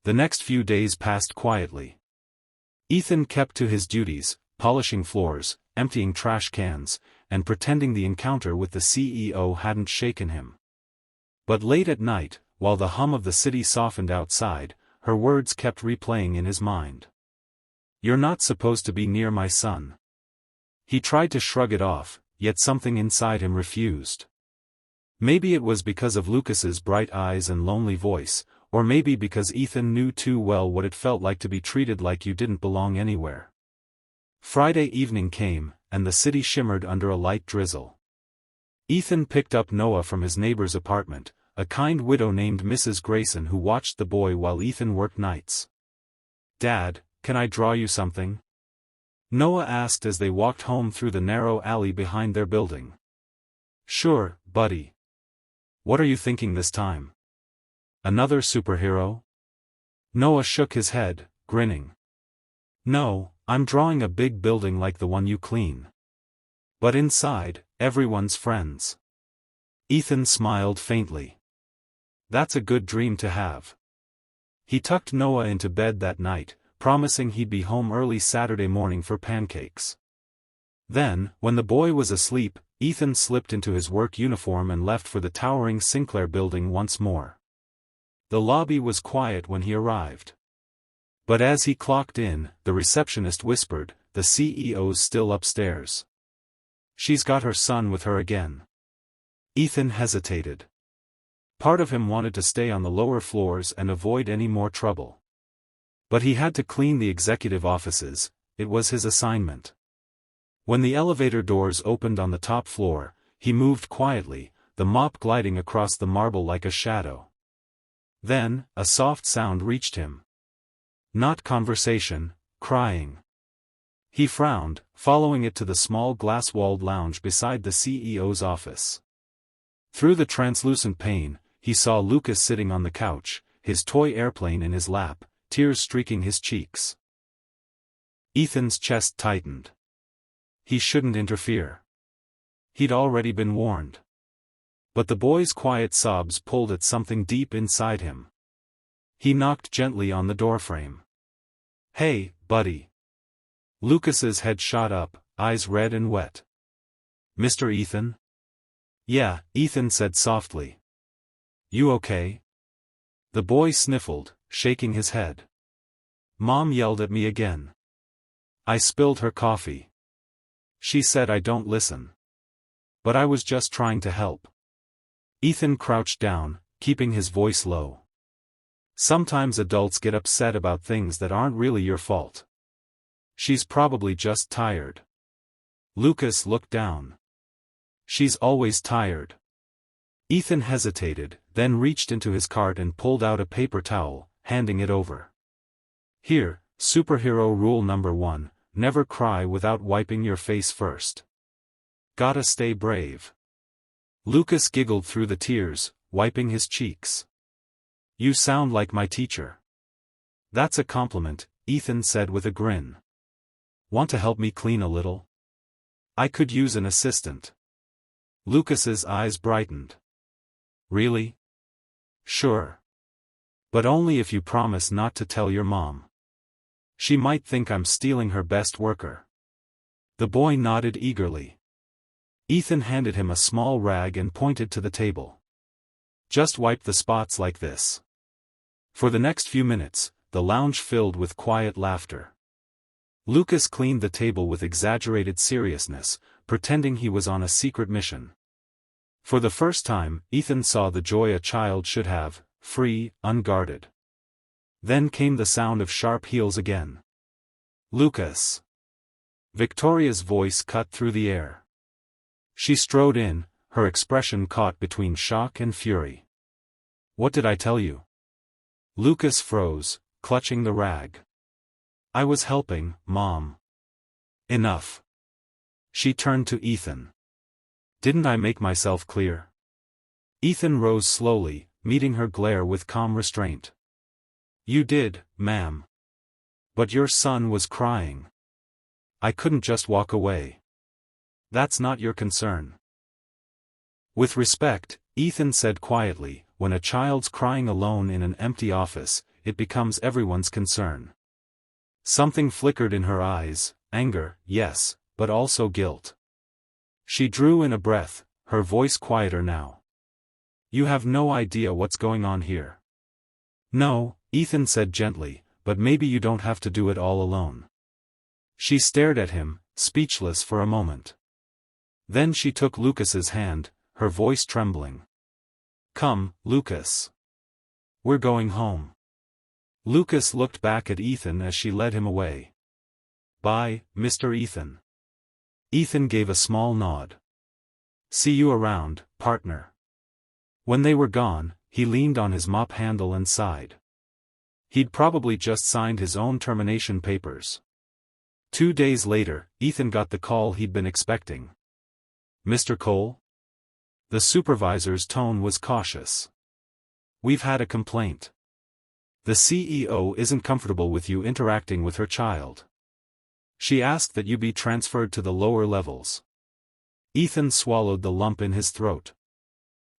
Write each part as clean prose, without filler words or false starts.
The next few days passed quietly. Ethan kept to his duties, polishing floors, emptying trash cans, and pretending the encounter with the CEO hadn't shaken him. But late at night, while the hum of the city softened outside, her words kept replaying in his mind. "You're not supposed to be near my son." He tried to shrug it off, yet something inside him refused. Maybe it was because of Lucas's bright eyes and lonely voice, or maybe because Ethan knew too well what it felt like to be treated like you didn't belong anywhere. Friday evening came, and the city shimmered under a light drizzle. Ethan picked up Noah from his neighbor's apartment, a kind widow named Mrs. Grayson who watched the boy while Ethan worked nights. "Dad, can I draw you something?" Noah asked as they walked home through the narrow alley behind their building. "Sure, buddy. What are you thinking this time? Another superhero?" Noah shook his head, grinning. "No, I'm drawing a big building like the one you clean. But inside, everyone's friends." Ethan smiled faintly. "That's a good dream to have." He tucked Noah into bed that night, promising he'd be home early Saturday morning for pancakes. Then, when the boy was asleep, Ethan slipped into his work uniform and left for the towering Sinclair building once more. The lobby was quiet when he arrived. But as he clocked in, the receptionist whispered, "The CEO's still upstairs. She's got her son with her again." Ethan hesitated. Part of him wanted to stay on the lower floors and avoid any more trouble. But he had to clean the executive offices, it was his assignment. When the elevator doors opened on the top floor, he moved quietly, the mop gliding across the marble like a shadow. Then, a soft sound reached him. Not conversation, crying. He frowned, following it to the small glass-walled lounge beside the CEO's office. Through the translucent pane, he saw Lucas sitting on the couch, his toy airplane in his lap, tears streaking his cheeks. Ethan's chest tightened. He shouldn't interfere. He'd already been warned. But the boy's quiet sobs pulled at something deep inside him. He knocked gently on the doorframe. "Hey, buddy." Lucas's head shot up, eyes red and wet. "Mr. Ethan?" "Yeah," Ethan said softly. "You okay?" The boy sniffled, shaking his head. "Mom yelled at me again. I spilled her coffee. She said I don't listen. But I was just trying to help." Ethan crouched down, keeping his voice low. "Sometimes adults get upset about things that aren't really your fault. She's probably just tired." Lucas looked down. "She's always tired." Ethan hesitated, then reached into his cart and pulled out a paper towel, handing it over. "Here, superhero rule number 1, never cry without wiping your face first. Gotta stay brave." Lucas giggled through the tears, wiping his cheeks. "You sound like my teacher." "That's a compliment," Ethan said with a grin. "Want to help me clean a little? I could use an assistant." Lucas's eyes brightened. "Really?" "Sure. But only if you promise not to tell your mom. She might think I'm stealing her best worker." The boy nodded eagerly. Ethan handed him a small rag and pointed to the table. "Just wipe the spots like this." For the next few minutes, the lounge filled with quiet laughter. Lucas cleaned the table with exaggerated seriousness, pretending he was on a secret mission. For the first time, Ethan saw the joy a child should have, free, unguarded. Then came the sound of sharp heels again. "Lucas." Victoria's voice cut through the air. She strode in, her expression caught between shock and fury. "What did I tell you?" Lucas froze, clutching the rag. "I was helping, Mom." "Enough." She turned to Ethan. "Didn't I make myself clear?" Ethan rose slowly, meeting her glare with calm restraint. "You did, ma'am. But your son was crying. I couldn't just walk away." "That's not your concern." With respect, Ethan said quietly, "When a child's crying alone in an empty office, it becomes everyone's concern. Something flickered in her eyes, anger, yes, but also guilt. She drew in a breath, her voice quieter now. You have no idea what's going on here. No, Ethan said gently, but maybe you don't have to do it all alone. She stared at him, speechless for a moment. Then she took Lucas's hand, her voice trembling. Come, Lucas. We're going home. Lucas looked back at Ethan as she led him away. Bye, Mr. Ethan. Ethan gave a small nod. See you around, partner. When they were gone, he leaned on his mop handle and sighed. He'd probably just signed his own termination papers. 2 days later, Ethan got the call he'd been expecting. Mr. Cole? The supervisor's tone was cautious. We've had a complaint. The CEO isn't comfortable with you interacting with her child. She asked that you be transferred to the lower levels. Ethan swallowed the lump in his throat.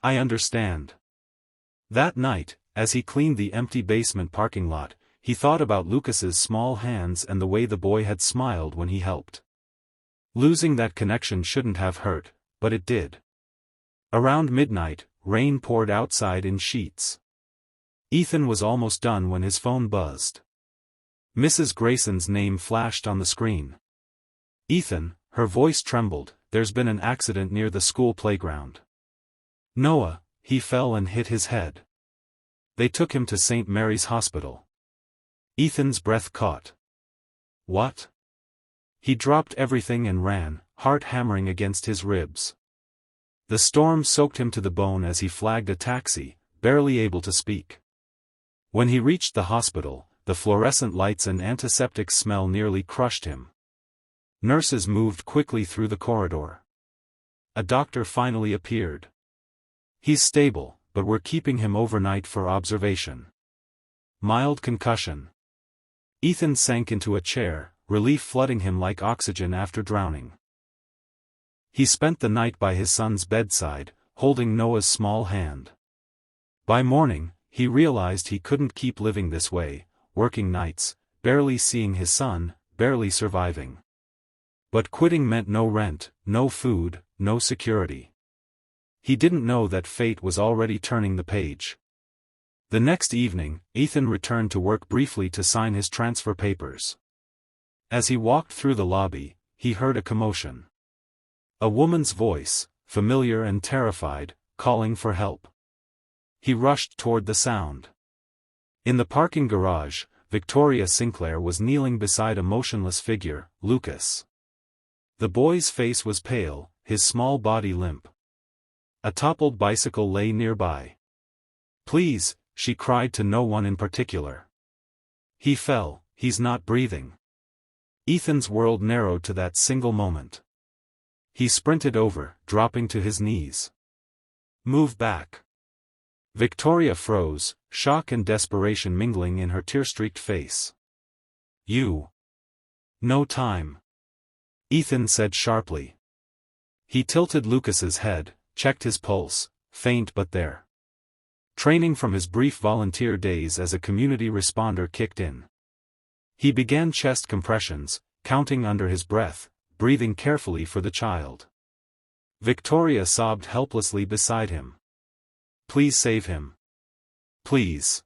I understand. That night, as he cleaned the empty basement parking lot, he thought about Lucas's small hands and the way the boy had smiled when he helped. Losing that connection shouldn't have hurt, but it did. Around midnight, rain poured outside in sheets. Ethan was almost done when his phone buzzed. Mrs. Grayson's name flashed on the screen. Ethan, her voice trembled, there's been an accident near the school playground. Noah, he fell and hit his head. They took him to St. Mary's Hospital. Ethan's breath caught. What? He dropped everything and ran, heart hammering against his ribs. The storm soaked him to the bone as he flagged a taxi, barely able to speak. When he reached the hospital, the fluorescent lights and antiseptic smell nearly crushed him. Nurses moved quickly through the corridor. A doctor finally appeared. He's stable, but we're keeping him overnight for observation. Mild concussion. Ethan sank into a chair, relief flooding him like oxygen after drowning. He spent the night by his son's bedside, holding Noah's small hand. By morning, he realized he couldn't keep living this way, working nights, barely seeing his son, barely surviving. But quitting meant no rent, no food, no security. He didn't know that fate was already turning the page. The next evening, Ethan returned to work briefly to sign his transfer papers. As he walked through the lobby, he heard a commotion. A woman's voice, familiar and terrified, calling for help. He rushed toward the sound. In the parking garage, Victoria Sinclair was kneeling beside a motionless figure, Lucas. The boy's face was pale, his small body limp. A toppled bicycle lay nearby. Please, she cried to no one in particular. He fell, he's not breathing. Ethan's world narrowed to that single moment. He sprinted over, dropping to his knees. Move back. Victoria froze, shock and desperation mingling in her tear-streaked face. You. No time. Ethan said sharply. He tilted Lucas's head, checked his pulse, faint but there. Training from his brief volunteer days as a community responder kicked in. He began chest compressions, counting under his breath, breathing carefully for the child. Victoria sobbed helplessly beside him. Please save him. Please.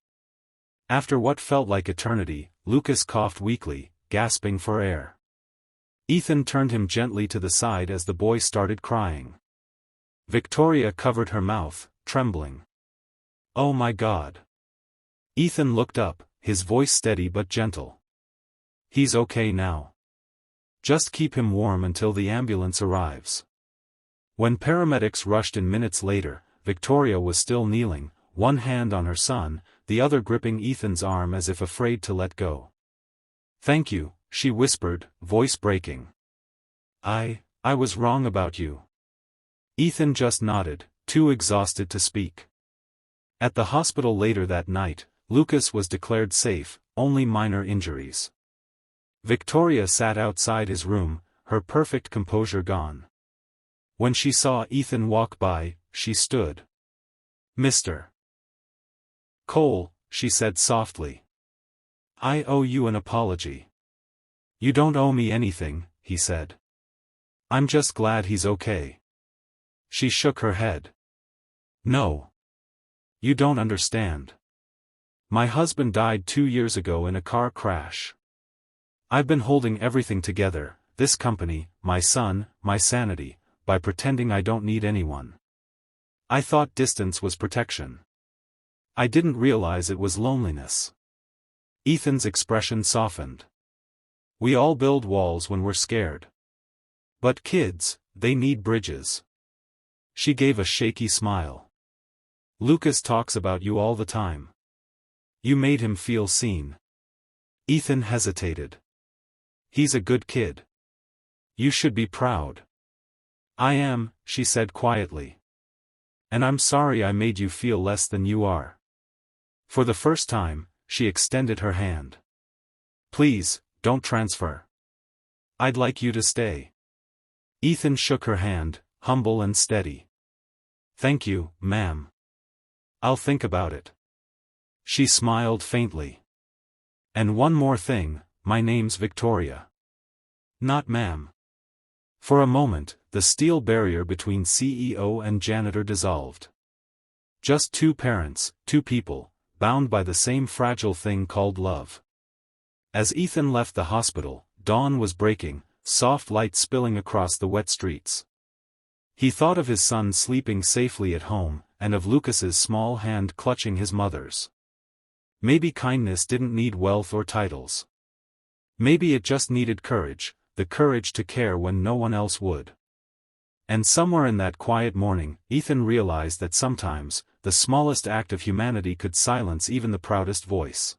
After what felt like eternity, Lucas coughed weakly, gasping for air. Ethan turned him gently to the side as the boy started crying. Victoria covered her mouth, trembling. Oh my God. Ethan looked up, his voice steady but gentle. He's okay now. Just keep him warm until the ambulance arrives. When paramedics rushed in minutes later, Victoria was still kneeling, one hand on her son, the other gripping Ethan's arm as if afraid to let go. Thank you, she whispered, voice breaking. I was wrong about you. Ethan just nodded, too exhausted to speak. At the hospital later that night, Lucas was declared safe, only minor injuries. Victoria sat outside his room, her perfect composure gone. When she saw Ethan walk by, she stood. Mr. Cole, she said softly. I owe you an apology. You don't owe me anything, he said. I'm just glad he's okay. She shook her head. No. You don't understand. My husband died 2 years ago in a car crash. I've been holding everything together, this company, my son, my sanity, by pretending I don't need anyone. I thought distance was protection. I didn't realize it was loneliness. Ethan's expression softened. We all build walls when we're scared. But kids, they need bridges. She gave a shaky smile. Lucas talks about you all the time. You made him feel seen. Ethan hesitated. He's a good kid. You should be proud. I am, she said quietly. And I'm sorry I made you feel less than you are. For the first time, she extended her hand. Please, don't transfer. I'd like you to stay. Ethan shook her hand, humble and steady. Thank you, ma'am. I'll think about it. She smiled faintly. And one more thing, my name's Victoria. Not ma'am. For a moment, the steel barrier between CEO and janitor dissolved. Just two parents, two people, bound by the same fragile thing called love. As Ethan left the hospital, dawn was breaking, soft light spilling across the wet streets. He thought of his son sleeping safely at home, and of Lucas's small hand clutching his mother's. Maybe kindness didn't need wealth or titles. Maybe it just needed courage, the courage to care when no one else would. And somewhere in that quiet morning, Ethan realized that sometimes, the smallest act of humanity could silence even the proudest voice.